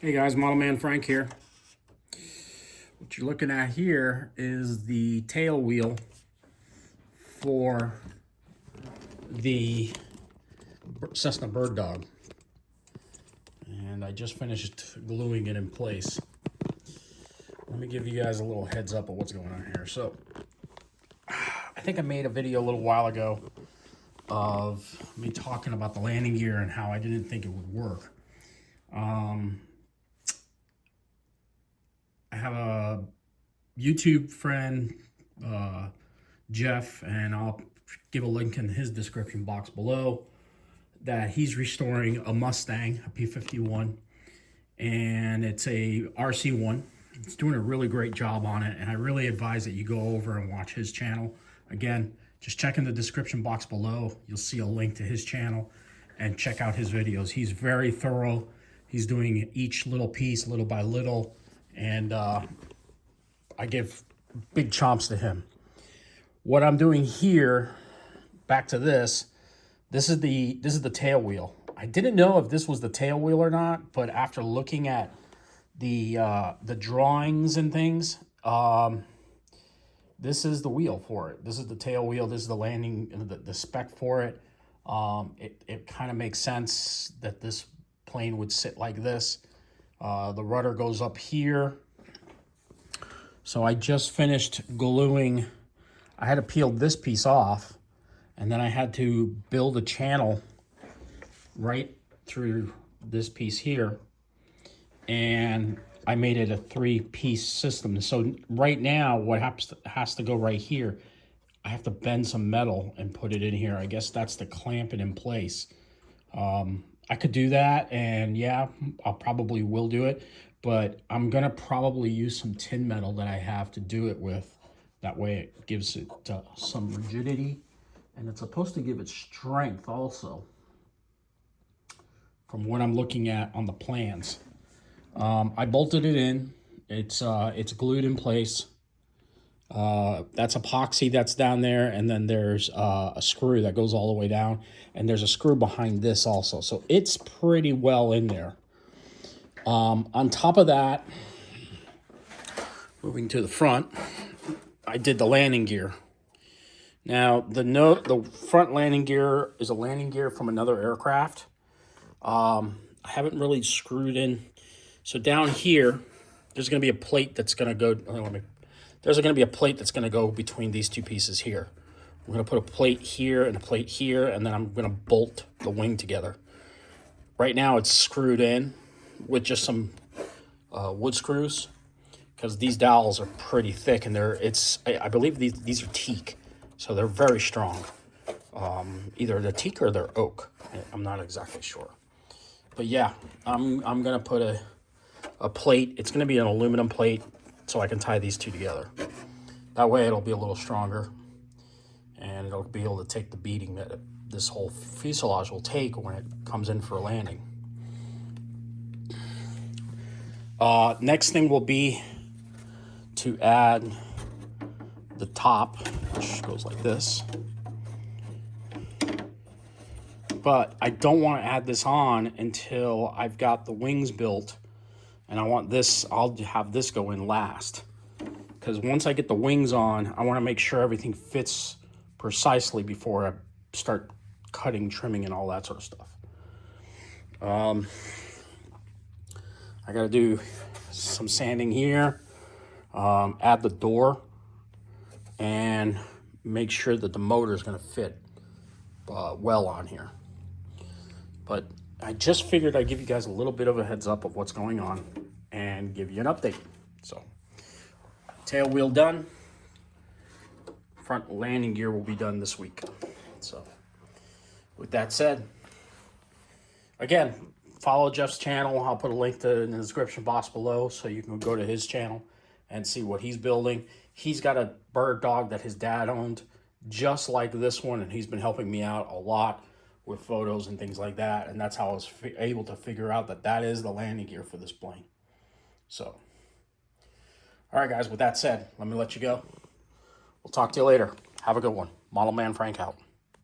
Hey guys, Model Man Frank here. What you're looking at here is the tail wheel for the Cessna Bird Dog. And I just finished gluing it in place. Let me give you guys a little heads up of what's going on here. So, I think I made a video a little while ago of me talking about the landing gear and how I didn't think it would work. I have a YouTube friend, Jeff, and I'll give a link in his description box below, that he's restoring a Mustang, a P51, and it's a RC1. It's doing a really great job on it, and I really advise that you go over and watch his channel. Again, just check in the description box below. You'll see a link to his channel and check out his videos. He's very thorough. He's doing each little piece little by little, and I give big chomps to him. What I'm doing here, back to this is the tail wheel. I didn't know if this was the tail wheel or not, but after looking at the drawings and things, this is the wheel for it. This is the tail wheel. This is the landing, the spec for it. It kind of makes sense that this plane would sit like this. The rudder goes up here. So I just finished gluing. I had to peel this piece off, and then I had to build a channel right through this piece here, and I made it a 3-piece system. So right now, what has to go right here, I have to bend some metal and put it in here. I guess that's to clamp it in place. I could do that, and yeah, I'll probably will do it, but I'm gonna probably use some tin metal that I have to do it with. That way it gives it some rigidity, and it's supposed to give it strength also, from what I'm looking at on the plans. I bolted it in. It's glued in place. That's epoxy that's down there, and then there's a screw that goes all the way down, and there's a screw behind this also. So it's pretty well in there. On top of that, moving to the front, I did the landing gear. Now, the front landing gear is a landing gear from another aircraft. I haven't really screwed in. So down here, there's going to be a plate that's going to go. There's going to be a plate that's going to go between these two pieces here. I'm going to put a plate here and a plate here, and then I'm going to bolt the wing together. Right now, it's screwed in with just some wood screws, because these dowels are pretty thick, and I believe these are teak, so they're very strong. Either they're teak or they're oak. I'm not exactly sure, but yeah, I'm gonna put a plate. It's gonna be an aluminum plate, so I can tie these two together. That way, it'll be a little stronger, and it'll be able to take the beating that this whole fuselage will take when it comes in for a landing. Next thing will be to add the top, which goes like this. But I don't want to add this on until I've got the wings built, and I'll have this go in last. Because once I get the wings on, I want to make sure everything fits precisely before I start cutting, trimming, and all that sort of stuff. I got to do some sanding here, add the door, and make sure that the motor is going to fit well on here. But I just figured I'd give you guys a little bit of a heads up of what's going on and give you an update. So, tail wheel done. Front landing gear will be done this week. So, with that said, again, follow Jeff's channel. I'll put a link in the description box below so you can go to his channel and see what he's building. He's got a bird dog that his dad owned, just like this one, and he's been helping me out a lot with photos and things like that, and that's how I was able to figure out that is the landing gear for this plane. So, all right, guys, with that said, let me let you go. We'll talk to you later. Have a good one. Model Man Frank out.